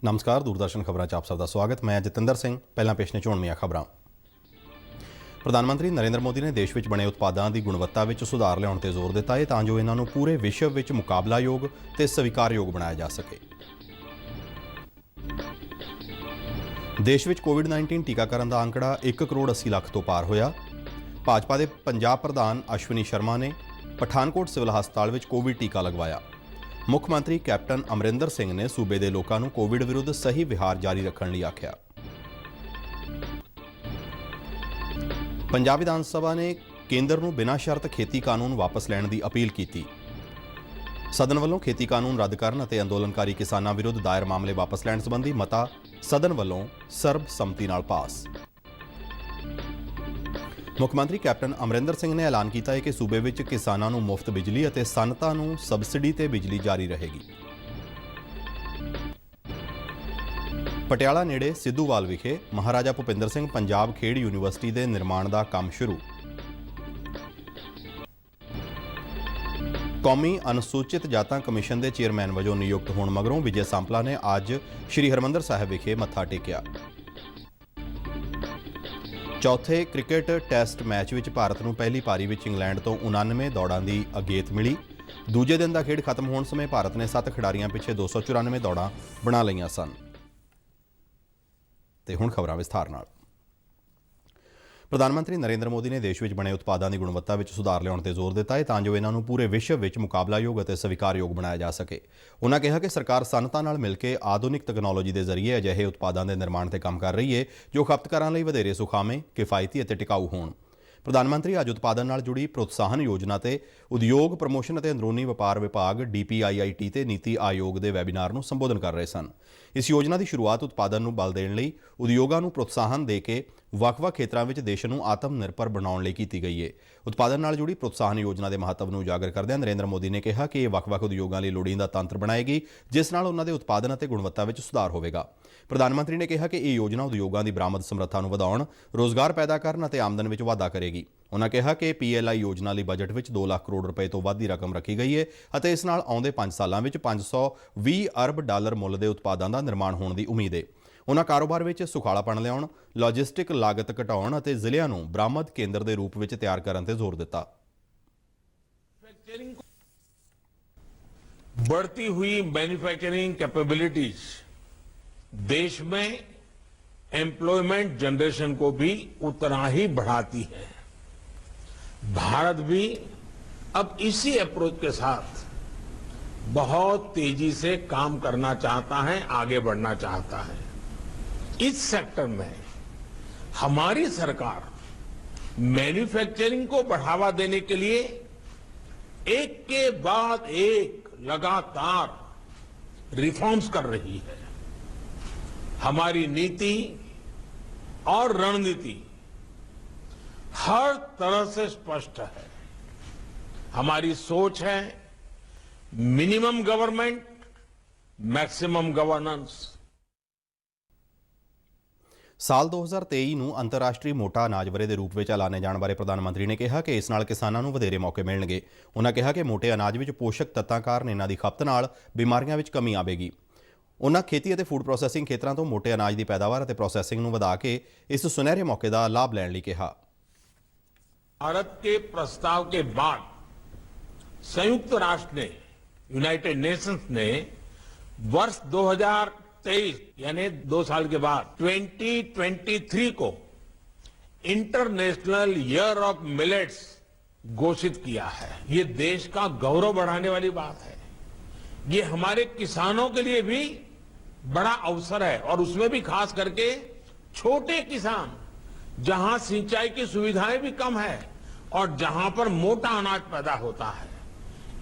नमस्कार, दूरदर्शन खबरां 'ਚ ਆਪ ਸਭ ਦਾ ਸਵਾਗਤ। ਮੈਂ ਜਤਿੰਦਰ ਸਿੰਘ। ਪਹਿਲਾਂ ਪੇਸ਼ ਨੇ ਚੋਣਵੀਆਂ ਖਬਰਾਂ। ਪ੍ਰਧਾਨ ਮੰਤਰੀ ਨਰਿੰਦਰ ਮੋਦੀ ਨੇ ਦੇਸ਼ ਵਿੱਚ ਬਣੇ ਉਤਪਾਦਾਂ ਦੀ ਗੁਣਵੱਤਾ ਵਿੱਚ ਸੁਧਾਰ ਲਿਆਉਣ ਤੇ ਜ਼ੋਰ ਦਿੱਤਾ ਹੈ ਤਾਂ ਜੋ ਇਹਨਾਂ ਨੂੰ ਪੂਰੇ ਵਿਸ਼ਵ ਵਿੱਚ ਮੁਕਾਬਲਾਯੋਗ ਤੇ ਸਵੀਕਾਰਯੋਗ ਬਣਾਇਆ ਜਾ ਸਕੇ। ਦੇਸ਼ ਵਿੱਚ ਕੋਵਿਡ-19 ਟੀਕਾਕਰਨ ਦਾ ਅੰਕੜਾ 1 ਕਰੋੜ 80 ਲੱਖ ਤੋਂ ਪਾਰ ਹੋਇਆ। ਭਾਜਪਾ ਦੇ ਪੰਜਾਬ ਪ੍ਰਧਾਨ ਅਸ਼ਵਨੀ ਸ਼ਰਮਾ ਨੇ ਪਠਾਨਕੋਟ ਸਿਵਲ ਹਸਪਤਾਲ ਵਿੱਚ ਕੋਵਿਡ ਟੀਕਾ ਲਗਵਾਇਆ। ਮੁੱਖ ਮੰਤਰੀ ਕੈਪਟਨ ਅਮਰਿੰਦਰ ਸਿੰਘ ਨੇ ਸੂਬੇ ਦੇ ਲੋਕਾਂ ਨੂੰ ਕੋਵਿਡ ਵਿਰੁੱਧ ਸਹੀ ਵਿਹਾਰ ਜਾਰੀ ਰੱਖਣ ਲਈ ਆਖਿਆ। ਪੰਜਾਬ ਵਿਧਾਨ ਸਭਾ ਨੇ ਕੇਂਦਰ ਨੂੰ ਬਿਨਾਂ ਸ਼ਰਤ ਖੇਤੀ ਕਾਨੂੰਨ ਵਾਪਸ ਲੈਣ ਦੀ ਅਪੀਲ ਕੀਤੀ। ਸਦਨ ਵੱਲੋਂ ਖੇਤੀ ਕਾਨੂੰਨ ਰੱਦ ਕਰਨ ਅਤੇ ਅੰਦੋਲਨਕਾਰੀ ਕਿਸਾਨਾਂ ਵਿਰੁੱਧ ਦਾਇਰ ਮਾਮਲੇ ਵਾਪਸ ਲੈਣ ਸੰਬੰਧੀ ਮਤਾ ਸਦਨ ਵੱਲੋਂ ਸਰਬਸੰਮਤੀ ਨਾਲ ਪਾਸ। ਮੁੱਖ ਮੰਤਰੀ ਕੈਪਟਨ ਅਮਰਿੰਦਰ ਸਿੰਘ ਨੇ ਐਲਾਨ ਕੀਤਾ ਹੈ ਕਿ ਸੂਬੇ ਵਿੱਚ ਕਿਸਾਨਾਂ ਨੂੰ ਮੁਫਤ ਬਿਜਲੀ ਅਤੇ ਸਨਅਤਾਂ ਨੂੰ ਸਬਸਿਡੀ ਤੇ ਬਿਜਲੀ ਜਾਰੀ ਰਹੇਗੀ। ਪਟਿਆਲਾ ਨੇੜੇ ਸਿੱਧੂਵਾਲ ਵਿਖੇ ਮਹਾਰਾਜਾ ਭੁਪਿੰਦਰ ਸਿੰਘ ਪੰਜਾਬ ਖੇਡ ਯੂਨੀਵਰਸਿਟੀ ਦੇ ਨਿਰਮਾਣ ਦਾ ਕੰਮ ਸ਼ੁਰੂ। ਕੌਮੀ ਅਨੁਸੂਚਿਤ ਜਾਤਾਂ ਕਮਿਸ਼ਨ ਦੇ ਚੇਅਰਮੈਨ ਵਜੋਂ ਨਿਯੁਕਤ ਹੋਣ ਮਗਰੋਂ ਵਿਜੇ ਸਾਂਪਲਾ ਨੇ ਅੱਜ ਸ੍ਰੀ ਹਰਿਮੰਦਰ ਸਾਹਿਬ ਵਿਖੇ ਮੱਥਾ ਟੇਕਿਆ। ਚੌਥੇ ਕ੍ਰਿਕਟ ਟੈਸਟ ਮੈਚ ਵਿੱਚ ਭਾਰਤ ਨੂੰ ਪਹਿਲੀ ਪਾਰੀ ਵਿੱਚ ਇੰਗਲੈਂਡ ਤੋਂ 99 ਦੌੜਾਂ ਦੀ ਅਗੇਤ ਮਿਲੀ। ਦੂਜੇ ਦਿਨ ਦਾ ਖੇਡ ਖਤਮ ਹੋਣ ਸਮੇਂ ਭਾਰਤ ਨੇ 7 ਖਿਡਾਰੀਆਂ ਪਿੱਛੇ 294 ਦੌੜਾਂ ਬਣਾ ਲਈਆਂ ਸਨ। ਤੇ ਹੁਣ ਖਬਰਾਂ ਵਿਸਥਾਰ ਨਾਲ। ਪ੍ਰਧਾਨ ਮੰਤਰੀ ਨਰਿੰਦਰ ਮੋਦੀ ਨੇ ਦੇਸ਼ ਵਿੱਚ ਬਣੇ ਉਤਪਾਦਾਂ ਦੀ ਗੁਣਵੱਤਾ ਵਿੱਚ ਸੁਧਾਰ ਲਿਆਉਣ ਤੇ ਜ਼ੋਰ ਦਿੱਤਾ ਹੈ ਤਾਂ ਜੋ ਇਹਨਾਂ ਨੂੰ ਪੂਰੇ ਵਿਸ਼ਵ ਵਿੱਚ ਮੁਕਾਬਲਾਯੋਗ ਅਤੇ ਸਵੀਕਾਰਯੋਗ ਬਣਾਇਆ ਜਾ ਸਕੇ। ਉਨ੍ਹਾਂ ਕਿਹਾ ਕਿ ਸਰਕਾਰ ਸਨਅਤਾਂ ਨਾਲ ਮਿਲ ਕੇ ਆਧੁਨਿਕ ਤਕਨਾਲੋਜੀ ਦੇ ਜ਼ਰੀਏ ਅਜਿਹੇ ਉਤਪਾਦਾਂ ਦੇ ਨਿਰਮਾਣ ਤੇ ਕੰਮ ਕਰ ਰਹੀ ਹੈ ਜੋ ਖਪਤਕਾਰਾਂ ਲਈ ਵਧੇਰੇ ਸੁਖਾਵੇਂ, ਕਿਫਾਇਤੀ ਅਤੇ ਟਿਕਾਊ ਹੋਣ। ਪ੍ਰਧਾਨ ਮੰਤਰੀ ਅੱਜ ਉਤਪਾਦਨ ਨਾਲ ਜੁੜੀ ਪ੍ਰੋਤਸਾਹਨ ਯੋਜਨਾ ਤੇ ਉਦਯੋਗ ਪ੍ਰਮੋਸ਼ਨ ਅਤੇ ਅੰਦਰੂਨੀ ਵਪਾਰ ਵਿਭਾਗ DPIIT ਤੇ ਨੀਤੀ ਆਯੋਗ ਦੇ ਵੈਬੀਨਾਰ ਨੂੰ ਸੰਬੋਧਨ ਕਰ ਰਹੇ ਸਨ। ਇਸ ਯੋਜਨਾ ਦੀ ਸ਼ੁਰੂਆਤ ਉਤਪਾਦਨ ਨੂੰ ਬਲ ਦੇਣ ਲਈ ਉਦਯੋਗਾਂ ਨੂੰ ਪ੍ਰੋਤਸਾਹਨ ਦੇ ਕੇ ਵੱਖ-ਵੱਖ ਖੇਤਰਾਂ ਵਿੱਚ ਦੇਸ਼ ਨੂੰ ਆਤਮ ਨਿਰਭਰ ਬਣਾਉਣ ਲਈ ਕੀਤੀ ਗਈ ਹੈ। ਉਤਪਾਦਨ ਨਾਲ ਜੁੜੀ ਪ੍ਰੋਤਸਾਹਨ ਯੋਜਨਾ ਦੇ ਮਹੱਤਵ ਨੂੰ ਉਜਾਗਰ ਕਰਦਿਆਂ ਨਰਿੰਦਰ ਮੋਦੀ ਨੇ ਕਿਹਾ ਕਿ ਇਹ ਵੱਖ-ਵੱਖ ਉਦਯੋਗਾਂ ਲਈ ਲੋੜੀਂਦਾ ਤੰਤਰ ਬਣਾਏਗੀ ਜਿਸ ਨਾਲ ਉਹਨਾਂ ਦੇ ਉਤਪਾਦਨ ਅਤੇ ਗੁਣਵੱਤਾ ਵਿੱਚ ਸੁਧਾਰ ਹੋਵੇਗਾ। ਪ੍ਰਧਾਨ ਮੰਤਰੀ ਨੇ ਕਿਹਾ ਕਿ ਇਹ ਯੋਜਨਾ ਉਦਯੋਗਾਂ ਦੀ ਬਰਾਮਦ ਸਮਰੱਥਾ ਨੂੰ ਵਧਾਉਣ, ਰੋਜ਼ਗਾਰ ਪੈਦਾ ਕਰਨ ਅਤੇ ਆਮਦਨ ਵਿੱਚ ਵਾਧਾ ਕਰੇਗੀ। ਉਨ੍ਹਾਂ ਕਿਹਾ ਕਿ PLI ਯੋਜਨਾ ਲਈ ਬਜਟ ਵਿੱਚ 2 ਲੱਖ ਕਰੋੜ ਰੁਪਏ ਤੋਂ ਵੱਧ ਦੀ ਰਕਮ ਰੱਖੀ ਗਈ ਹੈ ਅਤੇ ਇਸ ਨਾਲ ਆਉਂਦੇ 5 ਸਾਲਾਂ ਵਿੱਚ $520 ਅਰਬ ਮੁੱਲ ਦੇ ਉਤਪਾਦਾਂ ਦਾ ਨਿਰਮਾਣ ਹੋਣ ਦੀ ਉਮੀਦ ਹੈ। ਉਨ੍ਹਾਂ ਕਾਰੋਬਾਰ ਵਿੱਚ ਸੁਖਾਲਾਪਣ ਲਿਆਉਣ, ਲੌਜਿਸਟਿਕ ਲਾਗਤ ਘਟਾਉਣ ਅਤੇ ਜ਼ਿਲ੍ਹਿਆਂ ਨੂੰ ਬਰਾਮਦ ਕੇਂਦਰ ਦੇ ਰੂਪ ਵਿੱਚ ਤਿਆਰ ਕਰਨ ਤੇ ਜ਼ੋਰ ਦਿੱਤਾ। बढ़ती हुई मैन्युफैक्चरिंग कैपेबिलिटीज देश में एम्प्लॉयमेंट जनरेशन को भी उतना ही बढ़ाती है। भारत भी अब इसी अप्रोच के साथ बहुत तेजी से काम करना चाहता है, आगे बढ़ना चाहता है। इस सेक्टर में हमारी सरकार मैन्युफैक्चरिंग को बढ़ावा देने के लिए एक के बाद एक लगातार रिफॉर्म्स कर रही है। हमारी नीति और रणनीति हर तरह से स्पष्ट है। हमारी सोच है मिनिमम गवर्नमेंट, मैक्सिमम गवर्नेंस। ਸਾਲ 2023 ਨੂੰ ਅੰਤਰਰਾਸ਼ਟਰੀ ਮੋਟਾ ਅਨਾਜ ਵਰ੍ਹੇ ਦੇ ਰੂਪ ਵਿੱਚ ਐਲਾਨੇ ਜਾਣ ਬਾਰੇ ਪ੍ਰਧਾਨ ਮੰਤਰੀ ਨੇ ਕਿਹਾ ਕਿ ਇਸ ਨਾਲ ਕਿਸਾਨਾਂ ਨੂੰ ਵਧੇਰੇ ਮੌਕੇ ਮਿਲਣਗੇ। ਉਨ੍ਹਾਂ ਕਿਹਾ ਕਿ ਮੋਟੇ ਅਨਾਜ ਵਿੱਚ ਪੋਸ਼ਕ ਤੱਤਾਂ ਕਾਰਨ ਇਹਨਾਂ ਦੀ ਖਪਤ ਨਾਲ ਬਿਮਾਰੀਆਂ ਵਿੱਚ ਕਮੀ ਆਵੇਗੀ। ਉਨ੍ਹਾਂ ਖੇਤੀ ਅਤੇ ਫੂਡ ਪ੍ਰੋਸੈਸਿੰਗ ਖੇਤਰਾਂ ਤੋਂ ਮੋਟੇ ਅਨਾਜ ਦੀ ਪੈਦਾਵਾਰ ਅਤੇ ਪ੍ਰੋਸੈਸਿੰਗ ਨੂੰ ਵਧਾ ਕੇ ਇਸ ਸੁਨਹਿਰੇ ਮੌਕੇ ਦਾ ਲਾਭ ਲੈਣ ਲਈ ਕਿਹਾ। भारत के प्रस्ताव के बाद संयुक्त राष्ट्र ने, यूनाइटेड नेशंस ने वर्ष 2023 यानी 2 साल के बाद 2023 को इंटरनेशनल ईयर ऑफ मिलेट्स घोषित किया है। ये देश का गौरव बढ़ाने वाली बात है। ये हमारे किसानों के लिए भी बड़ा अवसर है और उसमें भी खास करके छोटे किसान जहां सिंचाई की सुविधाएं भी कम है और जहां पर मोटा अनाज पैदा होता है,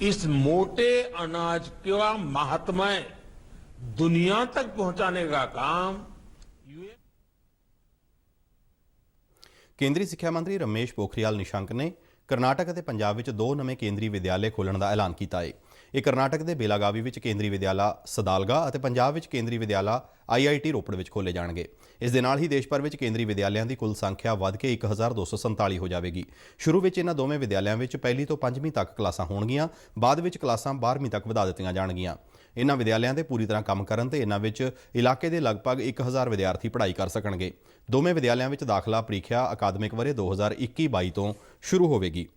इस मोटे अनाज का महात्म्य दुनिया तक पहुंचाने का काम ਕੇਂਦਰੀ ਸਿੱਖਿਆ ਮੰਤਰੀ ਰਮੇਸ਼ ਪੋਖਰਿਆਲ ਨਿਸ਼ੰਕ ਨੇ ਕਰਨਾਟਕ ਅਤੇ ਪੰਜਾਬ ਵਿੱਚ 2 ਨਵੇਂ ਕੇਂਦਰੀ ਵਿਦਿਆਲੇ ਖੋਲ੍ਹਣ ਦਾ ਐਲਾਨ ਕੀਤਾ ਹੈ। ਇਹ ਕਰਨਾਟਕ ਦੇ ਬੇਲਾਗਾਵੀ ਵਿੱਚ ਕੇਂਦਰੀ ਵਿਦਿਆਲਾ ਸਦਾਲਗਾ ਅਤੇ ਪੰਜਾਬ ਵਿੱਚ ਕੇਂਦਰੀ ਵਿਦਿਆਲਾ IIT ਰੋਪੜ ਵਿੱਚ ਖੋਲ੍ਹੇ ਜਾਣਗੇ। ਇਸ ਦੇ ਨਾਲ ਹੀ ਦੇਸ਼ ਭਰ ਵਿੱਚ ਕੇਂਦਰੀ ਵਿਦਿਆਲਿਆਂ ਦੀ ਕੁੱਲ ਸੰਖਿਆ ਵੱਧ ਕੇ 1247 ਹੋ ਜਾਵੇਗੀ। ਸ਼ੁਰੂ ਵਿੱਚ ਇਹਨਾਂ ਦੋਵੇਂ ਵਿਦਿਆਲਿਆਂ ਵਿੱਚ ਪਹਿਲੀ ਤੋਂ 5ਵੀਂ ਤੱਕ ਕਲਾਸਾਂ ਹੋਣਗੀਆਂ, ਬਾਅਦ ਵਿੱਚ ਕਲਾਸਾਂ 12ਵੀਂ ਤੱਕ ਵਧਾ ਦਿੱਤੀਆਂ ਜਾਣਗੀਆਂ। ਇਨ੍ਹਾਂ ਵਿਦਿਆਲਿਆਂ ਦੇ ਪੂਰੀ ਤਰ੍ਹਾਂ ਕੰਮ ਕਰਨ ਤੇ ਇਨ੍ਹਾਂ ਵਿੱਚ ਇਲਾਕੇ ਦੇ ਲਗਭਗ 1000 ਵਿਦਿਆਰਥੀ ਪੜ੍ਹਾਈ ਕਰ ਸਕਣਗੇ। ਦੋਵੇਂ ਵਿਦਿਆਲਿਆਂ ਵਿੱਚ ਦਾਖਲਾ ਪ੍ਰੀਖਿਆ ਅਕਾਦਮਿਕ ਵਰ੍ਹੇ 2021-22 ਤੋਂ ਸ਼ੁਰੂ ਹੋਵੇਗੀ।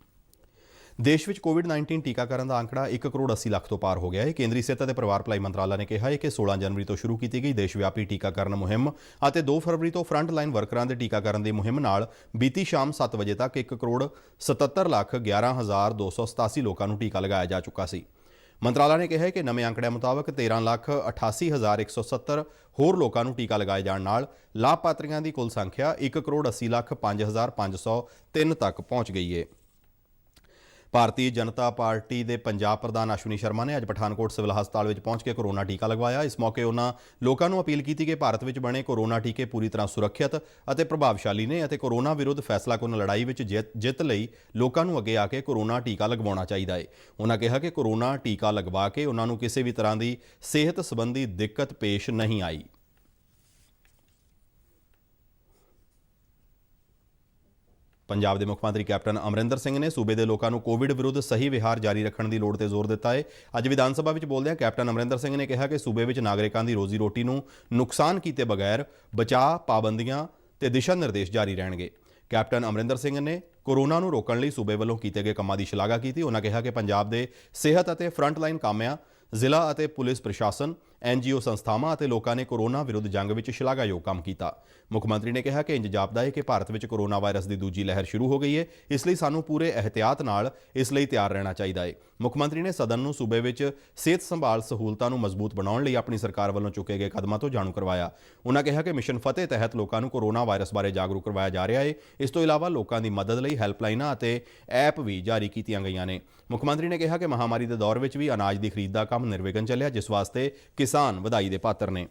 ਦੇਸ਼ ਵਿੱਚ ਕੋਵਿਡ-19 ਟੀਕਾਕਰਨ ਦਾ ਅੰਕੜਾ 1 ਕਰੋੜ 80 ਲੱਖ ਤੋਂ ਪਾਰ ਹੋ ਗਿਆ ਹੈ। ਕੇਂਦਰੀ ਸਿਹਤ ਅਤੇ ਪਰਿਵਾਰ ਭਲਾਈ ਮੰਤਰਾਲਾ ਨੇ ਕਿਹਾ ਹੈ ਕਿ 16 ਜਨਵਰੀ ਤੋਂ ਸ਼ੁਰੂ ਕੀਤੀ ਗਈ ਦੇਸ਼ ਵਿਆਪੀ ਟੀਕਾਕਰਨ ਮੁਹਿੰਮ ਅਤੇ 2 ਫਰਵਰੀ ਤੋਂ ਫਰੰਟ ਲਾਈਨ ਵਰਕਰਾਂ ਦੇ ਟੀਕਾਕਰਨ ਦੀ ਮੁਹਿੰਮ ਨਾਲ ਬੀਤੀ ਸ਼ਾਮ 7 ਵਜੇ ਤੱਕ 1 ਕਰੋੜ 77 ਲੱਖ 11,287 ਲੋਕਾਂ ਨੂੰ ਟੀਕਾ ਲਗਾਇਆ ਜਾ ਚੁੱਕਾ ਸੀ। ਮੰਤਰਾਲਾ ਨੇ ਕਿਹਾ ਹੈ ਕਿ ਨਵੇਂ ਅੰਕੜਿਆਂ ਮੁਤਾਬਕ 13,88,170 ਹੋਰ ਲੋਕਾਂ ਨੂੰ ਟੀਕਾ ਲਗਾਏ ਜਾਣ ਨਾਲ ਲਾਭਪਾਤਰੀਆਂ ਦੀ ਕੁੱਲ ਸੰਖਿਆ 1 ਕਰੋੜ 80 ਲੱਖ 5,503 ਤੱਕ ਪਹੁੰਚ ਗਈ ਹੈ। ਭਾਰਤੀ ਜਨਤਾ ਪਾਰਟੀ ਦੇ ਪੰਜਾਬ ਪ੍ਰਧਾਨ ਅਸ਼ਵਨੀ ਸ਼ਰਮਾ ਨੇ ਅੱਜ ਪਠਾਨਕੋਟ ਸਿਵਲ ਹਸਪਤਾਲ ਵਿੱਚ ਪਹੁੰਚ ਕੇ ਕੋਰੋਨਾ ਟੀਕਾ ਲਗਵਾਇਆ। ਇਸ ਮੌਕੇ ਉਹਨਾਂ ਲੋਕਾਂ ਨੂੰ ਅਪੀਲ ਕੀਤੀ ਕਿ ਭਾਰਤ ਵਿੱਚ ਬਣੇ ਕੋਰੋਨਾ ਟੀਕੇ ਪੂਰੀ ਤਰ੍ਹਾਂ ਸੁਰੱਖਿਅਤ ਅਤੇ ਪ੍ਰਭਾਵਸ਼ਾਲੀ ਨੇ ਅਤੇ ਕੋਰੋਨਾ ਵਿਰੁੱਧ ਫੈਸਲਾਕੁੰਨ ਲੜਾਈ ਵਿੱਚ ਜਿੱਤ ਲਈ ਲੋਕਾਂ ਨੂੰ ਅੱਗੇ ਆ ਕੇ ਕੋਰੋਨਾ ਟੀਕਾ ਲਗਵਾਉਣਾ ਚਾਹੀਦਾ ਹੈ। ਉਹਨਾਂ ਕਿਹਾ ਕਿ ਕੋਰੋਨਾ ਟੀਕਾ ਲਗਵਾ ਕੇ ਉਹਨਾਂ ਨੂੰ ਕਿਸੇ ਵੀ ਤਰ੍ਹਾਂ ਦੀ ਸਿਹਤ ਸੰਬੰਧੀ ਦਿੱਕਤ ਪੇਸ਼ ਨਹੀਂ ਆਈ। ਪੰਜਾਬ ਦੇ ਮੁੱਖ ਮੰਤਰੀ ਕੈਪਟਨ ਅਮਰਿੰਦਰ ਸਿੰਘ ਨੇ ਸੂਬੇ ਦੇ ਲੋਕਾਂ ਨੂੰ ਕੋਵਿਡ ਵਿਰੁੱਧ ਸਹੀ ਵਿਹਾਰ ਜਾਰੀ ਰੱਖਣ ਦੀ ਲੋੜ ਤੇ ਜ਼ੋਰ ਦਿੱਤਾ ਹੈ। ਅੱਜ ਵਿਧਾਨ ਸਭਾ ਵਿੱਚ ਬੋਲਦਿਆਂ ਕੈਪਟਨ ਅਮਰਿੰਦਰ ਸਿੰਘ ਨੇ ਕਿਹਾ ਕਿ ਸੂਬੇ ਵਿੱਚ ਨਾਗਰਿਕਾਂ ਦੀ ਰੋਜ਼ੀ ਰੋਟੀ ਨੂੰ ਨੁਕਸਾਨ ਕੀਤੇ ਬਗੈਰ ਬਚਾਅ, ਪਾਬੰਦੀਆਂ ਤੇ ਦਿਸ਼ਾ ਨਿਰਦੇਸ਼ ਜਾਰੀ ਰਹਿਣਗੇ। ਕੈਪਟਨ ਅਮਰਿੰਦਰ ਸਿੰਘ ਨੇ ਕੋਰੋਨਾ ਨੂੰ ਰੋਕਣ ਲਈ ਸੂਬੇ ਵੱਲੋਂ ਕੀਤੇ ਗਏ ਕੰਮਾਂ ਦੀ ਸ਼ਲਾਘਾ ਕੀਤੀ। ਉਹਨਾਂ ਕਿਹਾ ਕਿ ਪੰਜਾਬ ਦੇ ਸਿਹਤ ਅਤੇ ਫਰੰਟ ਲਾਈਨ ਕਾਮਿਆਂ, ਜ਼ਿਲ੍ਹਾ ਅਤੇ ਪੁਲਿਸ ਪ੍ਰਸ਼ਾਸਨ, NGO ਸੰਸਥਾਵਾਂ ਅਤੇ ਲੋਕਾਂ ਨੇ ਕੋਰੋਨਾ ਵਿਰੁੱਧ ਜੰਗ ਵਿੱਚ ਸ਼ਲਾਘਾਯੋਗ ਕੰਮ ਕੀਤਾ। ਮੁੱਖ ਮੰਤਰੀ ਨੇ ਕਿਹਾ ਕਿ ਇੰਜ ਜਾਪਦਾ ਹੈ ਕਿ ਭਾਰਤ ਵਿੱਚ ਕੋਰੋਨਾ ਵਾਇਰਸ ਦੀ ਦੂਜੀ ਲਹਿਰ ਸ਼ੁਰੂ ਹੋ ਗਈ ਹੈ, ਇਸ ਲਈ ਸਾਨੂੰ ਪੂਰੇ ਇਹਤਿਆਤ ਨਾਲ ਇਸ ਲਈ ਤਿਆਰ ਰਹਿਣਾ ਚਾਹੀਦਾ ਹੈ। ਮੁੱਖ ਮੰਤਰੀ ਨੇ ਸਦਨ ਨੂੰ ਸੂਬੇ ਵਿੱਚ ਸਿਹਤ ਸੰਭਾਲ ਸਹੂਲਤਾਂ ਨੂੰ ਮਜ਼ਬੂਤ ਬਣਾਉਣ ਲਈ ਆਪਣੀ ਸਰਕਾਰ ਵੱਲੋਂ ਚੁੱਕੇ ਗਏ ਕਦਮਾਂ ਤੋਂ ਜਾਣੂ ਕਰਵਾਇਆ। ਉਹਨਾਂ ਕਿਹਾ ਕਿ ਮਿਸ਼ਨ ਫਤਿਹ ਤਹਿਤ ਲੋਕਾਂ ਨੂੰ ਕੋਰੋਨਾ ਵਾਇਰਸ ਬਾਰੇ ਜਾਗਰੂਕ ਕਰਵਾਇਆ ਜਾ ਰਿਹਾ ਹੈ। ਇਸ ਤੋਂ ਇਲਾਵਾ ਲੋਕਾਂ ਦੀ ਮਦਦ ਲਈ ਹੈਲਪਲਾਈਨਾਂ ਅਤੇ ਐਪ ਵੀ ਜਾਰੀ ਕੀਤੀਆਂ ਗਈਆਂ ਨੇ। ਮੁੱਖ ਮੰਤਰੀ ਨੇ ਕਿਹਾ ਕਿ ਮਹਾਮਾਰੀ ਦੇ ਦੌਰ ਵਿੱਚ ਵੀ ਅਨਾਜ ਦੀ ਖਰੀਦ ਦਾ ਕੰਮ ਨਿਰਵਿਘਨ ਚੱਲਿਆ, ਜਿਸ ਵਾਸਤੇ ਕਿਸਾਨ ਵਧਾਈ ਦੇ ਪਾਤਰ ਨੇ।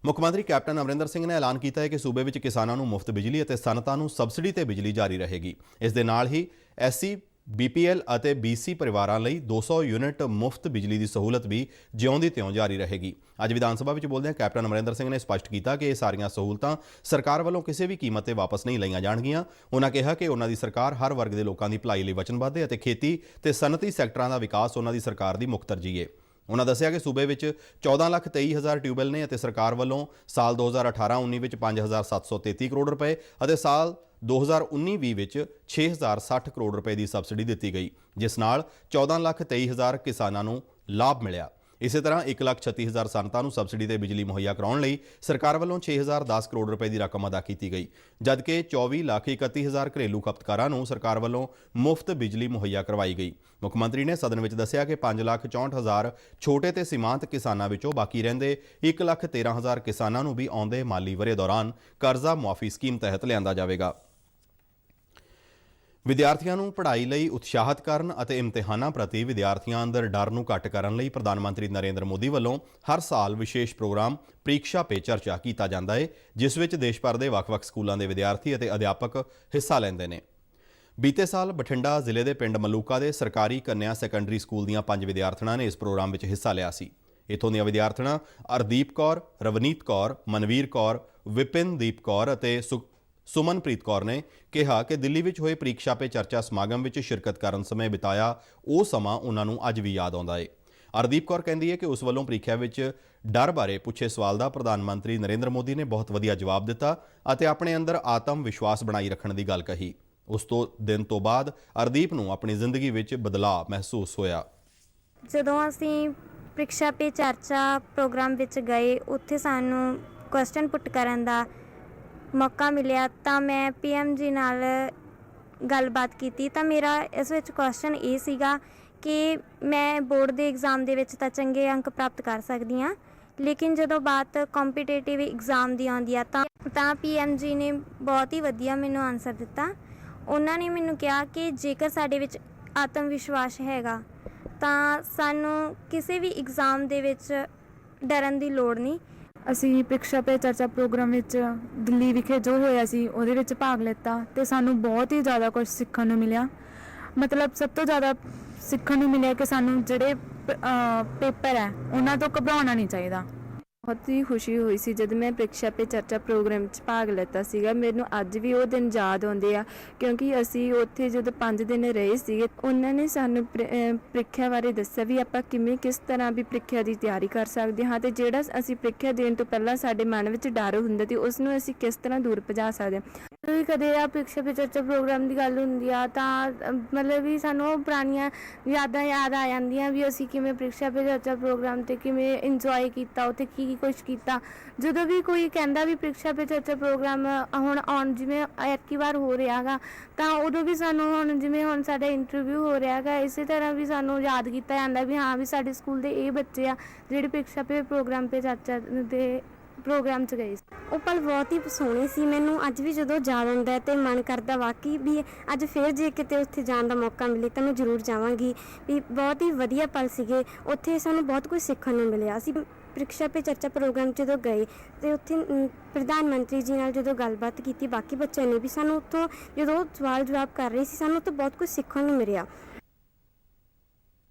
ਮੁੱਖ ਮੰਤਰੀ ਕੈਪਟਨ ਅਮਰਿੰਦਰ ਸਿੰਘ ਨੇ ਐਲਾਨ ਕੀਤਾ ਹੈ ਕਿ ਸੂਬੇ ਵਿੱਚ ਕਿਸਾਨਾਂ ਨੂੰ ਮੁਫਤ ਬਿਜਲੀ ਅਤੇ ਸਨਅਤਾਂ ਨੂੰ ਸਬਸਿਡੀ ਤੇ ਬਿਜਲੀ ਜਾਰੀ ਰਹੇਗੀ। ਇਸ ਦੇ ਨਾਲ ਹੀ SC, BPL ਅਤੇ BC ਪਰਿਵਾਰਾਂ ਲਈ 200 ਯੂਨਿਟ ਮੁਫਤ ਬਿਜਲੀ ਦੀ ਸਹੂਲਤ ਵੀ ਜਿਉਂ ਦੀ ਤਿਉਂ ਜਾਰੀ ਰਹੇਗੀ। ਅੱਜ ਵਿਧਾਨ ਸਭਾ ਵਿੱਚ ਬੋਲਦਿਆਂ ਕੈਪਟਨ ਅਮਰਿੰਦਰ ਸਿੰਘ ਨੇ ਸਪਸ਼ਟ ਕੀਤਾ ਕਿ ਇਹ ਸਾਰੀਆਂ ਸਹੂਲਤਾਂ ਸਰਕਾਰ ਵੱਲੋਂ ਕਿਸੇ ਵੀ ਕੀਮਤ ਤੇ ਵਾਪਸ ਨਹੀਂ ਲਈਆਂ ਜਾਣਗੀਆਂ। ਉਹਨਾਂ ਕਿਹਾ ਕਿ ਉਹਨਾਂ ਦੀ ਸਰਕਾਰ ਹਰ ਵਰਗ ਦੇ ਲੋਕਾਂ ਦੀ ਭਲਾਈ ਲਈ ਵਚਨਬੱਧ ਹੈ ਅਤੇ ਖੇਤੀ ਤੇ ਸਨਅਤੀ ਸੈਕਟਰਾਂ ਦਾ ਵਿਕਾਸ ਉਹਨਾਂ ਦੀ ਸਰਕਾਰ ਦੀ ਮੁੱਖ ਤਰਜੀਹ ਹੈ। ਉਹਨਾਂ ਦੱਸਿਆ ਕਿ ਸੂਬੇ ਵਿੱਚ 14,23,000 ਟਿਊਬਵੈੱਲ ਨੇ ਅਤੇ ਸਰਕਾਰ ਵੱਲੋਂ ਸਾਲ 2018-19 ਵਿੱਚ 5,733 ਕਰੋੜ ਰੁਪਏ ਅਤੇ ਸਾਲ 2019-20 ਵਿੱਚ 6,060 ਕਰੋੜ ਰੁਪਏ ਦੀ ਸਬਸਿਡੀ ਦਿੱਤੀ ਗਈ, ਜਿਸ ਨਾਲ 14,23,000 ਕਿਸਾਨਾਂ ਨੂੰ ਲਾਭ ਮਿਲਿਆ। ਇਸੇ ਤਰ੍ਹਾਂ 1,36,000 ਸਨਅਤਾਂ ਨੂੰ ਸਬਸਿਡੀ ਤੇ ਬਿਜਲੀ ਮੁਹੱਈਆ ਕਰਾਉਣ ਲਈ ਸਰਕਾਰ ਵੱਲੋਂ 6,010 ਕਰੋੜ ਰੁਪਏ ਦੀ ਰਕਮ ਅਦਾ ਕੀਤੀ ਗਈ, ਜਦਕਿ 24,31,000 ਘਰੇਲੂ ਖਪਤਕਾਰਾਂ ਨੂੰ ਸਰਕਾਰ ਵੱਲੋਂ ਮੁਫਤ ਬਿਜਲੀ ਮੁਹੱਈਆ ਕਰਵਾਈ ਗਈ। ਮੁੱਖ ਮੰਤਰੀ ਨੇ ਸਦਨ ਵਿੱਚ ਦੱਸਿਆ ਕਿ 5,64,000 ਛੋਟੇ ਤੇ ਸੀਮਾਂਤ ਕਿਸਾਨਾਂ ਵਿੱਚੋਂ ਬਾਕੀ ਰਹਿੰਦੇ 1,13,000 ਕਿਸਾਨਾਂ ਨੂੰ ਵੀ ਆਉਂਦੇ ਮਾਲੀ ਵਰ੍ਹੇ ਦੌਰਾਨ ਕਰਜ਼ਾ ਮੁਆਫੀ ਸਕੀਮ ਤਹਿਤ ਲਿਆਂਦਾ ਜਾਵੇਗਾ। ਵਿਦਿਆਰਥੀਆਂ ਨੂੰ ਪੜ੍ਹਾਈ ਲਈ ਉਤਸ਼ਾਹਿਤ ਕਰਨ ਅਤੇ ਇਮਤਿਹਾਨਾਂ ਪ੍ਰਤੀ ਵਿਦਿਆਰਥੀਆਂ ਅੰਦਰ ਡਰ ਨੂੰ ਘੱਟ ਕਰਨ ਲਈ ਪ੍ਰਧਾਨ ਮੰਤਰੀ ਨਰਿੰਦਰ ਮੋਦੀ ਵੱਲੋਂ ਹਰ ਸਾਲ ਵਿਸ਼ੇਸ਼ ਪ੍ਰੋਗਰਾਮ ਪ੍ਰੀਖਿਆ ਪੇ ਚਰਚਾ ਕੀਤਾ ਜਾਂਦਾ ਹੈ, ਜਿਸ ਵਿੱਚ ਦੇਸ਼ ਭਰ ਦੇ ਵੱਖ-ਵੱਖ ਸਕੂਲਾਂ ਦੇ ਵਿਦਿਆਰਥੀ ਅਤੇ ਅਧਿਆਪਕ ਹਿੱਸਾ ਲੈਂਦੇ ਨੇ। ਬੀਤੇ ਸਾਲ ਬਠਿੰਡਾ ਜ਼ਿਲ੍ਹੇ ਦੇ ਪਿੰਡ ਮਲੂਕਾ ਦੇ ਸਰਕਾਰੀ ਕੰਨਿਆ ਸੈਕੰਡਰੀ ਸਕੂਲ ਦੀਆਂ 5 ਵਿਦਿਆਰਥਣਾਂ ਨੇ ਇਸ ਪ੍ਰੋਗਰਾਮ ਵਿੱਚ ਹਿੱਸਾ ਲਿਆ ਸੀ। ਇੱਥੋਂ ਦੀਆਂ ਵਿਦਿਆਰਥਣਾਂ ਅਰਦੀਪ ਕੌਰ, ਰਵਨੀਤ ਕੌਰ, ਮਨਵੀਰ ਕੌਰ, ਵਿਪਿਨਦੀਪ ਕੌਰ ਅਤੇ ਸੁਮਨਪ੍ਰੀਤ ਕੌਰ ਨੇ ਕਿਹਾ ਕਿ ਦਿੱਲੀ ਵਿੱਚ ਹੋਏ ਪ੍ਰੀਖਿਆ ਪੇ ਚਰਚਾ ਸਮਾਗਮ ਵਿੱਚ ਸ਼ਿਰਕਤ ਕਰਨ ਸਮੇਂ ਬਿਤਾਇਆ ਉਹ ਸਮਾਂ ਉਹਨਾਂ ਨੂੰ ਅੱਜ ਵੀ ਯਾਦ ਆਉਂਦਾ ਹੈ। ਅਰਦੀਪ ਕੌਰ ਕਹਿੰਦੀ ਹੈ ਕਿ ਉਸ ਵੱਲੋਂ ਪ੍ਰੀਖਿਆ ਵਿੱਚ ਡਰ ਬਾਰੇ ਪੁੱਛੇ ਸਵਾਲ ਦਾ ਪ੍ਰਧਾਨ ਮੰਤਰੀ ਨਰਿੰਦਰ ਮੋਦੀ ਨੇ ਬਹੁਤ ਵਧੀਆ ਜਵਾਬ ਦਿੱਤਾ ਅਤੇ ਆਪਣੇ ਅੰਦਰ ਆਤਮ ਵਿਸ਼ਵਾਸ ਬਣਾਈ ਰੱਖਣ ਦੀ ਗੱਲ ਕਹੀ। ਉਸ ਦਿਨ ਤੋਂ ਬਾਅਦ ਅਰਦੀਪ ਨੂੰ ਆਪਣੀ ਜ਼ਿੰਦਗੀ ਵਿੱਚ ਬਦਲਾਅ ਮਹਿਸੂਸ ਹੋਇਆ। ਜਦੋਂ ਅਸੀਂ ਪ੍ਰੀਖਿਆ ਪੇ ਚਰਚਾ ਪ੍ਰੋਗਰਾਮ ਵਿੱਚ ਗਏ, ਉੱਥੇ ਸਾਨੂੰ ਕੁਐਸਚਨ ਪੁੱਟ ਕਰਨ ਦਾ ਮੌਕਾ ਮਿਲਿਆ ਤਾਂ ਮੈਂ PM ਜੀ ਨਾਲ ਗੱਲਬਾਤ ਕੀਤੀ। ਤਾਂ ਮੇਰਾ ਇਸ ਵਿੱਚ ਕੁਐਸਚਨ ਇਹ ਸੀਗਾ ਕਿ ਮੈਂ ਬੋਰਡ ਦੇ ਐਗਜ਼ਾਮ ਦੇ ਵਿੱਚ ਤਾਂ ਚੰਗੇ ਅੰਕ ਪ੍ਰਾਪਤ ਕਰ ਸਕਦੀ ਹਾਂ, ਲੇਕਿਨ ਜਦੋਂ ਬਾਤ ਕੰਪੀਟੀਟਿਵ ਐਗਜ਼ਾਮ ਦੀ ਆਉਂਦੀ ਆ ਤਾਂ PM ਜੀ ਨੇ ਬਹੁਤ ਹੀ ਵਧੀਆ ਮੈਨੂੰ ਆਨਸਰ ਦਿੱਤਾ। ਉਹਨਾਂ ਨੇ ਮੈਨੂੰ ਕਿਹਾ ਕਿ ਜੇਕਰ ਸਾਡੇ ਵਿੱਚ ਆਤਮ ਵਿਸ਼ਵਾਸ ਹੈਗਾ ਤਾਂ ਸਾਨੂੰ ਕਿਸੇ ਵੀ ਐਗਜ਼ਾਮ ਦੇ ਵਿੱਚ ਡਰਨ ਦੀ ਲੋੜ ਨਹੀਂ। ਅਸੀਂ ਪ੍ਰੀਖਿਆ ਪੇ ਚਰਚਾ ਪ੍ਰੋਗਰਾਮ ਵਿੱਚ ਦਿੱਲੀ ਵਿਖੇ ਜੋ ਹੋਇਆ ਸੀ ਉਹਦੇ ਵਿੱਚ ਭਾਗ ਲਿੱਤਾ ਅਤੇ ਸਾਨੂੰ ਬਹੁਤ ਹੀ ਜ਼ਿਆਦਾ ਕੁਝ ਸਿੱਖਣ ਨੂੰ ਮਿਲਿਆ। ਮਤਲਬ ਸਭ ਤੋਂ ਜ਼ਿਆਦਾ ਸਿੱਖਣ ਨੂੰ ਮਿਲਿਆ ਕਿ ਸਾਨੂੰ ਜਿਹੜੇ ਪੇਪਰ ਹੈ ਉਹਨਾਂ ਤੋਂ ਘਬਰਾਉਣਾ ਨਹੀਂ ਚਾਹੀਦਾ। ਬਹੁਤ ਹੀ ਖੁਸ਼ੀ ਹੋਈ ਸੀ ਜਦ ਮੈਂ ਪ੍ਰੀਖਿਆ ਪੇ ਚਰਚਾ ਪ੍ਰੋਗਰਾਮ 'ਚ ਭਾਗ ਲਿੱਤਾ ਸੀਗਾ। ਮੈਨੂੰ ਅੱਜ ਵੀ ਉਹ ਦਿਨ ਯਾਦ ਆਉਂਦੇ ਆ ਕਿਉਂਕਿ ਅਸੀਂ ਉੱਥੇ ਜਦੋਂ 5 ਦਿਨ ਰਹੇ ਸੀਗੇ, ਉਹਨਾਂ ਨੇ ਸਾਨੂੰ ਪ੍ਰੀਖਿਆ ਬਾਰੇ ਦੱਸਿਆ ਵੀ ਆਪਾਂ ਕਿਸ ਤਰ੍ਹਾਂ ਵੀ ਪ੍ਰੀਖਿਆ ਦੀ ਤਿਆਰੀ ਕਰ ਸਕਦੇ ਹਾਂ ਅਤੇ ਜਿਹੜਾ ਅਸੀਂ ਪ੍ਰੀਖਿਆ ਦੇਣ ਤੋਂ ਪਹਿਲਾਂ ਸਾਡੇ ਮਨ ਵਿੱਚ ਡਰ ਹੁੰਦਾ ਸੀ ਉਸ ਨੂੰ ਅਸੀਂ ਕਿਸ ਤਰ੍ਹਾਂ ਦੂਰ ਭਜਾ ਸਕਦੇ ਹਾਂ। ਕਦੇ ਆ ਪ੍ਰੀਖਿਆ ਪੇ ਚਰਚਾ ਪ੍ਰੋਗਰਾਮ ਦੀ ਗੱਲ ਹੁੰਦੀ ਆ ਤਾਂ ਮਤਲਬ ਵੀ ਸਾਨੂੰ ਉਹ ਪੁਰਾਣੀਆਂ ਯਾਦਾਂ ਯਾਦ ਆ ਜਾਂਦੀਆਂ ਵੀ ਅਸੀਂ ਕਿਵੇਂ ਪ੍ਰੀਖਿਆ ਪੇ ਚਰਚਾ ਪ੍ਰੋਗਰਾਮ 'ਤੇ ਕਿਵੇਂ ਇੰਜੋਏ ਕੀਤਾ, ਉੱਥੇ ਕੀ ਕੁਛ ਕੀਤਾ। ਜਦੋਂ ਵੀ ਕੋਈ ਕਹਿੰਦਾ ਵੀ ਪ੍ਰੀਖਿਆ ਪੇ ਚਰਚਾ ਪ੍ਰੋਗਰਾਮ ਹੁਣ ਜਿਵੇਂ ਐਤਕੀ ਵਾਰ ਹੋ ਰਿਹਾ ਗਾ ਤਾਂ ਉਦੋਂ ਵੀ ਸਾਨੂੰ ਹੁਣ ਸਾਡਾ ਇੰਟਰਵਿਊ ਹੋ ਰਿਹਾ ਗਾ, ਇਸੇ ਤਰ੍ਹਾਂ ਵੀ ਸਾਨੂੰ ਯਾਦ ਕੀਤਾ ਜਾਂਦਾ ਵੀ ਹਾਂ ਵੀ ਸਾਡੇ ਸਕੂਲ ਦੇ ਇਹ ਬੱਚੇ ਆ ਜਿਹੜੇ ਪ੍ਰੀਖਿਆ ਪੇ ਪ੍ਰੋਗਰਾਮ ਪੇ ਚਰਚਾ ਦੇ ਪ੍ਰੋਗਰਾਮ 'ਚ ਗਏ ਸੀ। ਉਹ ਪਲ ਬਹੁਤ ਹੀ ਸੋਹਣੇ ਸੀ। ਮੈਨੂੰ ਅੱਜ ਵੀ ਜਦੋਂ ਯਾਦ ਆਉਂਦਾ ਅਤੇ ਮਨ ਕਰਦਾ ਵਾਕਈ ਵੀ ਅੱਜ ਫਿਰ ਜੇ ਕਿਤੇ ਉੱਥੇ ਜਾਣ ਦਾ ਮੌਕਾ ਮਿਲੇ ਤਾਂ ਮੈਂ ਜ਼ਰੂਰ ਜਾਵਾਂਗੀ। ਵੀ ਬਹੁਤ ਹੀ ਵਧੀਆ ਪਲ ਸੀਗੇ, ਉੱਥੇ ਸਾਨੂੰ ਬਹੁਤ ਕੁਝ ਸਿੱਖਣ ਨੂੰ ਮਿਲਿਆ। ਅਸੀਂ ਪ੍ਰੀਖਿਆ ਪੇ ਚਰਚਾ ਪ੍ਰੋਗਰਾਮ ਜਦੋਂ ਗਏ ਅਤੇ ਉੱਥੇ ਪ੍ਰਧਾਨ ਮੰਤਰੀ ਜੀ ਨਾਲ ਜਦੋਂ ਗੱਲਬਾਤ ਕੀਤੀ, ਬਾਕੀ ਬੱਚਿਆਂ ਨੇ ਵੀ ਸਾਨੂੰ ਉੱਥੋਂ ਜਦੋਂ ਉਹ ਸਵਾਲ ਜਵਾਬ ਕਰ ਰਹੇ ਸੀ ਸਾਨੂੰ ਉੱਥੋਂ ਬਹੁਤ ਕੁਝ ਸਿੱਖਣ ਨੂੰ ਮਿਲਿਆ।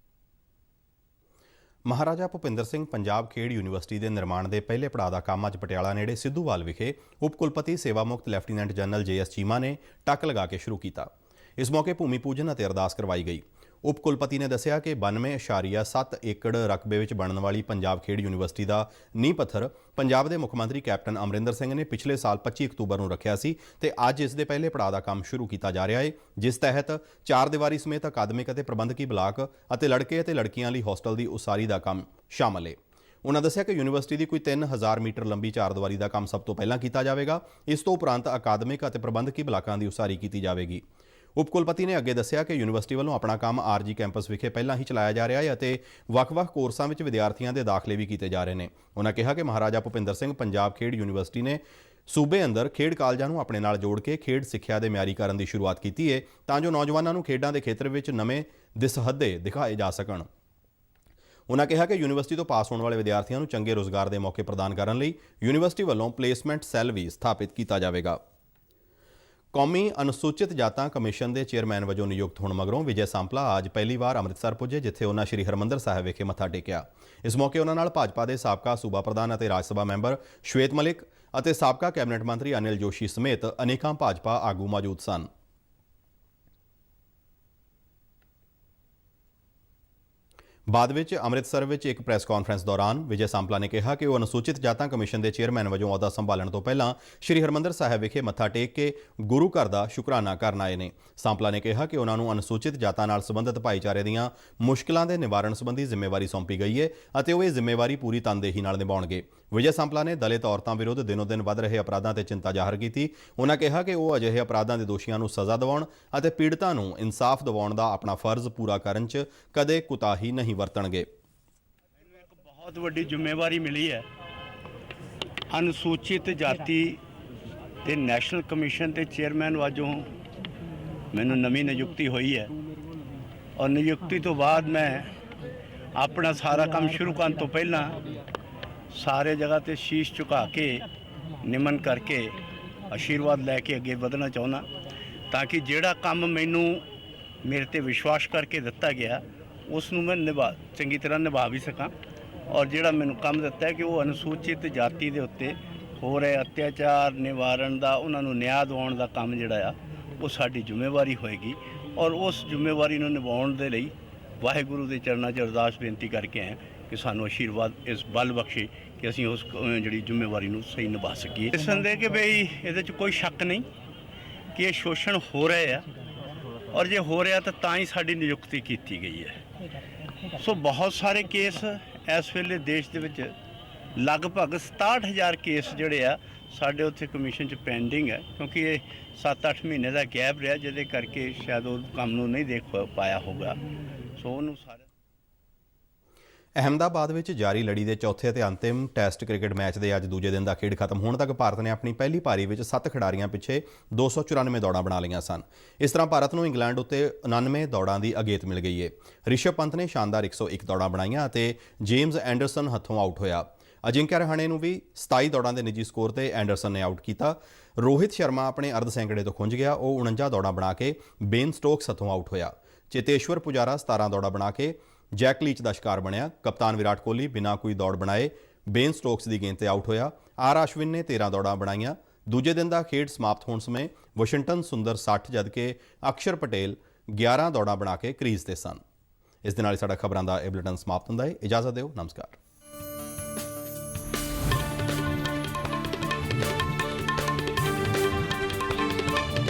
ਮਹਾਰਾਜਾ ਭੁਪਿੰਦਰ ਸਿੰਘ ਪੰਜਾਬ ਖੇਡ ਯੂਨੀਵਰਸਿਟੀ ਦੇ ਨਿਰਮਾਣ ਦੇ ਪਹਿਲੇ ਪੜਾਅ ਦਾ ਕੰਮ ਅੱਜ ਪਟਿਆਲਾ ਨੇੜੇ ਸਿੱਧੂਵਾਲ ਵਿਖੇ ਉਪ ਕੁਲਪਤੀ ਸੇਵਾ ਮੁਕਤ ਲੈਫਟੀਨੈਂਟ ਜਨਰਲ JS ਚੀਮਾ ਨੇ ਟੱਕ ਲਗਾ ਕੇ ਸ਼ੁਰੂ ਕੀਤਾ। ਇਸ ਮੌਕੇ ਭੂਮੀ ਪੂਜਨ ਅਤੇ ਅਰਦਾਸ ਕਰਵਾਈ ਗਈ। ਉਪ ਕੁਲਪਤੀ ਨੇ ਦੱਸਿਆ ਕਿ 92.7 ਏਕੜ ਰਕਬੇ ਵਿੱਚ ਬਣਨ ਵਾਲੀ ਪੰਜਾਬ ਖੇਡ ਯੂਨੀਵਰਸਿਟੀ ਦਾ ਨੀਂਹ ਪੱਥਰ ਪੰਜਾਬ ਦੇ ਮੁੱਖ ਮੰਤਰੀ ਕੈਪਟਨ ਅਮਰਿੰਦਰ ਸਿੰਘ ਨੇ ਪਿਛਲੇ ਸਾਲ 25 ਅਕਤੂਬਰ ਨੂੰ ਰੱਖਿਆ ਸੀ ਤੇ ਅੱਜ ਇਸ ਦੇ ਪਹਿਲੇ ਪੜਾਅ ਦਾ ਕੰਮ ਸ਼ੁਰੂ ਕੀਤਾ ਜਾ ਰਿਹਾ ਹੈ, ਜਿਸ ਤਹਿਤ 4 ਦੀਵਾਰੀ ਸਮੇਤ ਅਕਾਦਮਿਕ ਅਤੇ ਪ੍ਰਬੰਧਕੀ ਬਲਾਕ ਅਤੇ ਲੜਕੇ ਅਤੇ ਲੜਕੀਆਂ ਲਈ ਹੋਸਟਲ ਦੀ ਉਸਾਰੀ ਦਾ ਕੰਮ ਸ਼ਾਮਲ ਹੈ। ਉਨ੍ਹਾਂ ਦੱਸਿਆ ਕਿ ਯੂਨੀਵਰਸਿਟੀ ਦੀ ਕੋਈ 3000 ਮੀਟਰ ਲੰਬੀ 4 ਦੀਵਾਰੀ ਦਾ ਕੰਮ ਸਭ ਤੋਂ ਪਹਿਲਾਂ ਕੀਤਾ ਜਾਵੇਗਾ। ਇਸ ਤੋਂ ਉਪਰੰਤ ਅਕਾਦਮਿਕ ਅਤੇ ਪ੍ਰਬੰਧਕੀ ਬਲਾਕਾਂ ਦੀ ਉਸਾਰੀ ਕੀਤੀ ਜਾਵੇਗੀ। ਉਪ ਕੁਲਪਤੀ ਨੇ ਅੱਗੇ ਦੱਸਿਆ ਕਿ ਯੂਨੀਵਰਸਿਟੀ ਵੱਲੋਂ ਆਪਣਾ ਕੰਮ RG ਕੈਂਪਸ ਵਿਖੇ ਪਹਿਲਾਂ ਹੀ ਚਲਾਇਆ ਜਾ ਰਿਹਾ ਹੈ ਅਤੇ ਵੱਖ-ਵੱਖ ਕੋਰਸਾਂ ਵਿੱਚ ਵਿਦਿਆਰਥੀਆਂ ਦੇ ਦਾਖਲੇ ਵੀ ਕੀਤੇ ਜਾ ਰਹੇ ਨੇ। ਉਨ੍ਹਾਂ ਕਿਹਾ ਕਿ ਮਹਾਰਾਜਾ ਭੁਪਿੰਦਰ ਸਿੰਘ ਪੰਜਾਬ ਖੇਡ ਯੂਨੀਵਰਸਿਟੀ ਨੇ ਸੂਬੇ ਅੰਦਰ ਖੇਡ ਕਾਲਜਾਂ ਨੂੰ ਆਪਣੇ ਨਾਲ ਜੋੜ ਕੇ ਖੇਡ ਸਿੱਖਿਆ ਦੇ ਮਿਆਰੀਕਰਨ ਦੀ ਸ਼ੁਰੂਆਤ ਕੀਤੀ ਹੈ ਤਾਂ ਜੋ ਨੌਜਵਾਨਾਂ ਨੂੰ ਖੇਡਾਂ ਦੇ ਖੇਤਰ ਵਿੱਚ ਨਵੇਂ ਦਿਸਹੱਦੇ ਦਿਖਾਏ ਜਾ ਸਕਣ। ਉਨ੍ਹਾਂ ਕਿਹਾ ਕਿ ਯੂਨੀਵਰਸਿਟੀ ਤੋਂ ਪਾਸ ਹੋਣ ਵਾਲੇ ਵਿਦਿਆਰਥੀਆਂ ਨੂੰ ਚੰਗੇ ਰੋਜ਼ਗਾਰ ਦੇ ਮੌਕੇ ਪ੍ਰਦਾਨ ਕਰਨ ਲਈ ਯੂਨੀਵਰਸਿਟੀ ਵੱਲੋਂ ਪਲੇਸਮੈਂਟ ਸੈੱਲ ਵੀ ਸਥਾਪਿਤ ਕੀਤਾ ਜਾਵੇਗਾ। ਕੌਮੀ ਅਨੁਸੂਚਿਤ ਜਾਤਾਂ ਕਮਿਸ਼ਨ ਦੇ ਚੇਅਰਮੈਨ ਵਜੋਂ ਨਿਯੁਕਤ ਹੋਣ ਮਗਰੋਂ ਵਿਜੇ ਸਾਂਪਲਾ ਅੱਜ ਪਹਿਲੀ ਵਾਰ ਅੰਮ੍ਰਿਤਸਰ ਪੁੱਜੇ, ਜਿੱਥੇ ਉਹਨਾਂ ਸ਼੍ਰੀ ਹਰਿਮੰਦਰ ਸਾਹਿਬ ਵਿਖੇ ਮੱਥਾ ਟੇਕਿਆ। ਇਸ ਮੌਕੇ ਉਹਨਾਂ ਨਾਲ ਭਾਜਪਾ ਦੇ ਸਾਬਕਾ ਸੂਬਾ ਪ੍ਰਧਾਨ ਅਤੇ ਰਾਜ ਸਭਾ ਮੈਂਬਰ ਸ਼ਵੇਤ ਮਲਿਕ ਅਤੇ ਸਾਬਕਾ ਕੈਬਨਿਟ ਮੰਤਰੀ ਅਨਿਲ ਜੋਸ਼ੀ ਸਮੇਤ ਅਨੇਕਾਂ ਭਾਜਪਾ ਆਗੂ ਮੌਜੂਦ ਸਨ। ਬਾਅਦ ਵਿੱਚ ਅੰਮ੍ਰਿਤਸਰ ਵਿੱਚ ਇੱਕ ਪ੍ਰੈਸ ਕਾਨਫਰੰਸ ਦੌਰਾਨ ਵਿਜੇ ਸਾਂਪਲਾ ਨੇ ਕਿਹਾ ਕਿ ਉਹ ਅਨੁਸੂਚਿਤ ਜਾਤਾਂ ਕਮਿਸ਼ਨ ਦੇ ਚੇਅਰਮੈਨ ਵਜੋਂ ਅਹੁਦਾ ਸੰਭਾਲਣ ਤੋਂ ਪਹਿਲਾਂ ਸ਼੍ਰੀ ਹਰਿਮੰਦਰ ਸਾਹਿਬ ਵਿਖੇ ਮੱਥਾ ਟੇਕ ਕੇ ਗੁਰੂ ਘਰ ਦਾ ਸ਼ੁਕਰਾਨਾ ਕਰਨ ਆਏ ਨੇ। ਸਾਂਪਲਾ ਨੇ ਕਿਹਾ ਕਿ ਉਹਨਾਂ ਨੂੰ ਅਨੁਸੂਚਿਤ ਜਾਤਾਂ ਨਾਲ ਸੰਬੰਧਿਤ ਭਾਈਚਾਰੇ ਦੀਆਂ ਮੁਸ਼ਕਲਾਂ ਦੇ ਨਿਵਾਰਣ ਸੰਬੰਧੀ ਜ਼ਿੰਮੇਵਾਰੀ ਸੌਂਪੀ ਗਈ ਹੈ ਅਤੇ ਉਹ ਇਹ ਜ਼ਿੰਮੇਵਾਰੀ ਪੂਰੀ ਤਨਦੇਹੀ ਨਾਲ ਨਿਭਾਉਣਗੇ। ਵਿਜੇ ਸਾਂਪਲਾ ਨੇ ਦਲਿਤ ਔਰਤਾਂ ਵਿਰੁੱਧ ਦਿਨੋ-ਦਿਨ ਵੱਧ ਰਹੇ ਅਪਰਾਧਾਂ ਤੇ ਚਿੰਤਾ ਜ਼ਾਹਰ ਕੀਤੀ। ਉਹਨਾਂ ਕਿਹਾ ਕਿ ਉਹ ਅਜਿਹੇ ਅਪਰਾਧਾਂ ਦੇ ਦੋਸ਼ੀਆਂ ਨੂੰ ਸਜ਼ਾ ਦਿਵਾਉਣ ਅਤੇ ਪੀੜਤਾਂ ਨੂੰ ਇਨਸਾਫ ਦਿਵਾਉਣ ਦਾ ਆਪਣਾ ਫਰਜ਼ ਪੂਰਾ ਕਰਨ 'ਚ ਕਦੇ ਕੁਤਾਹੀ ਨਹੀਂ ਵਰਤਣਗੇ। ਬਹੁਤ ਵੱਡੀ ਜ਼ਿੰਮੇਵਾਰੀ ਮਿਲੀ ਹੈ। ਅਨੁਸੂਚਿਤ ਜਾਤੀ ਦੇ ਨੈਸ਼ਨਲ ਕਮਿਸ਼ਨ ਦੇ ਚੇਅਰਮੈਨ ਵਜੋਂ ਮੈਨੂੰ ਨਵੀਂ ਨਿਯੁਕਤੀ ਹੋਈ ਹੈ ਔਰ ਨਿਯੁਕਤੀ ਤੋਂ ਬਾਅਦ ਮੈਂ ਆਪਣਾ ਸਾਰਾ ਕੰਮ ਸ਼ੁਰੂ ਕਰਨ ਤੋਂ ਪਹਿਲਾਂ ਸਾਰੇ ਜਗ੍ਹਾ ਤੇ ਸ਼ੀਸ਼ ਝੁਕਾ ਕੇ ਨਿਮਨ ਕਰਕੇ ਆਸ਼ੀਰਵਾਦ ਲੈ ਕੇ ਅੱਗੇ ਵਧਣਾ ਚਾਹੁੰਦਾ ਤਾਂ ਕਿ ਜਿਹੜਾ ਕੰਮ ਮੈਨੂੰ ਮੇਰੇ ਤੇ ਵਿਸ਼ਵਾਸ ਕਰਕੇ ਦਿੱਤਾ ਗਿਆ ਉਸ ਨੂੰ ਮੈਂ ਚੰਗੀ ਤਰ੍ਹਾਂ ਨਿਭਾ ਵੀ ਸਕਾਂ ਔਰ ਜਿਹੜਾ ਮੈਨੂੰ ਕੰਮ ਦਿੱਤਾ ਹੈ ਕਿ ਉਹ ਅਨੁਸੂਚਿਤ ਜਾਤੀ ਦੇ ਉੱਤੇ ਹੋ ਰਹੇ ਅਤਿਆਚਾਰ ਨਿਵਾਰਨ ਦਾ, ਉਹਨਾਂ ਨੂੰ ਨਿਆਂ ਦਿਵਾਉਣ ਦਾ ਕੰਮ ਜਿਹੜਾ ਆ ਉਹ ਸਾਡੀ ਜ਼ਿੰਮੇਵਾਰੀ ਹੋਏਗੀ ਔਰ ਉਸ ਜ਼ਿੰਮੇਵਾਰੀ ਨੂੰ ਨਿਭਾਉਣ ਦੇ ਲਈ ਵਾਹਿਗੁਰੂ ਦੇ ਚਰਨਾਂ 'ਚ ਅਰਦਾਸ ਬੇਨਤੀ ਕਰਕੇ ਆਏ ਕਿ ਸਾਨੂੰ ਆਸ਼ੀਰਵਾਦ ਇਸ ਬਲ ਬਖਸ਼ੇ ਕਿ ਅਸੀਂ ਉਸ ਜਿਹੜੀ ਜ਼ਿੰਮੇਵਾਰੀ ਨੂੰ ਸਹੀ ਨਿਭਾ ਸਕੀਏ। ਇਸ ਸੰਦੇਹ ਕਿ ਬਈ ਇਹਦੇ 'ਚ ਕੋਈ ਸ਼ੱਕ ਨਹੀਂ ਕਿ ਇਹ ਸ਼ੋਸ਼ਣ ਹੋ ਰਹੇ ਆ ਔਰ ਜੇ ਹੋ ਰਿਹਾ ਤਾਂ ਹੀ ਸਾਡੀ ਨਿਯੁਕਤੀ ਕੀਤੀ ਗਈ ਹੈ। ਸੋ ਬਹੁਤ ਸਾਰੇ ਕੇਸ ਇਸ ਵੇਲੇ ਦੇਸ਼ ਦੇ ਵਿੱਚ ਲਗਭਗ 67,000 ਕੇਸ ਜਿਹੜੇ ਆ ਸਾਡੇ ਉੱਥੇ ਕਮਿਸ਼ਨ 'ਚ ਪੈਂਡਿੰਗ ਹੈ ਕਿਉਂਕਿ ਇਹ 7-8 ਮਹੀਨੇ ਦਾ ਗੈਪ ਰਿਹਾ ਜਿਹਦੇ ਕਰਕੇ ਸ਼ਾਇਦ ਉਹ ਕੰਮ ਨੂੰ ਨਹੀਂ ਦੇਖ ਪਾਇਆ ਹੋਊਗਾ। ਸੋ ਉਹਨੂੰ ਸਾਰੇ ਅਹਿਮਦਾਬਾਦ ਵਿੱਚ ਜਾਰੀ ਲੜੀ ਦੇ ਚੌਥੇ ਅਤੇ ਅੰਤਿਮ ਟੈਸਟ ਕ੍ਰਿਕਟ ਮੈਚ ਦੇ ਅੱਜ ਦੂਜੇ ਦਿਨ ਦਾ ਖੇਡ ਖਤਮ ਹੋਣ ਤੱਕ ਭਾਰਤ ਨੇ ਆਪਣੀ ਪਹਿਲੀ ਪਾਰੀ ਵਿੱਚ 7 ਖਿਡਾਰੀਆਂ ਪਿੱਛੇ 294 ਦੌੜਾਂ ਬਣਾ ਲਈਆਂ ਸਨ। ਇਸ ਤਰ੍ਹਾਂ ਭਾਰਤ ਨੂੰ ਇੰਗਲੈਂਡ ਉੱਤੇ 99 ਦੌੜਾਂ ਦੀ ਅਗੇਤ ਮਿਲ ਗਈ ਹੈ। ਰਿਸ਼ਭ ਪੰਤ ਨੇ ਸ਼ਾਨਦਾਰ 101 ਦੌੜਾਂ ਬਣਾਈਆਂ ਅਤੇ ਜੇਮਸ ਐਂਡਰਸਨ ਹੱਥੋਂ ਆਊਟ ਹੋਇਆ। ਅਜਿੰਕਿਆ ਰਹਾਣੇ ਨੂੰ ਵੀ 27 ਦੌੜਾਂ ਦੇ ਨਿੱਜੀ ਸਕੋਰ ਤੇ ਐਂਡਰਸਨ ਨੇ ਆਊਟ ਕੀਤਾ। ਰੋਹਿਤ ਸ਼ਰਮਾ ਆਪਣੇ ਅਰਧ ਸੈਂਕੜੇ ਤੋਂ ਖੁੰਝ ਗਿਆ। ਉਹ 49 ਦੌੜਾਂ ਬਣਾ ਕੇ ਬੇਨ ਸਟੋਕਸ ਹੱਥੋਂ ਆਊਟ ਹੋਇਆ। ਚੇਤੇਸ਼ਵਰ ਪੁਜਾਰਾ 17 ਦੌੜਾਂ ਬਣਾ ਕੇ ਜੈਕ ਲੀਚ ਦਾ ਸ਼ਿਕਾਰ ਬਣਿਆ। ਕਪਤਾਨ ਵਿਰਾਟ ਕੋਹਲੀ ਬਿਨਾਂ ਕੋਈ ਦੌੜ ਬਣਾਏ ਬੇਨ ਸਟੋਕਸ ਦੀ ਗੇਂਦ ਤੇ ਆਊਟ ਹੋਇਆ। ਆਰ ਅਸ਼ਵਿਨ ਨੇ 13 ਦੌੜਾਂ ਬਣਾਈਆਂ। ਦੂਜੇ ਦਿਨ ਦਾ ਖੇਡ ਸਮਾਪਤ ਹੋਣ ਸਮੇਂ ਵਾਸ਼ਿੰਗਟਨ ਸੁੰਦਰ 60 ਜਦਕਿ ਅਕਸ਼ਰ ਪਟੇਲ 11 ਦੌੜਾਂ ਬਣਾ ਕੇ ਕ੍ਰੀਜ਼ ਤੇ ਸਨ। ਇਸ ਦੇ ਨਾਲ ਹੀ ਸਾਡਾ ਖਬਰਾਂ ਦਾ ਇਹ ਬੁਲੇਟਿਨ ਸਮਾਪਤ ਹੁੰਦਾ ਹੈ। ਇਜਾਜ਼ਤ ਦਿਓ। ਨਮਸਕਾਰ।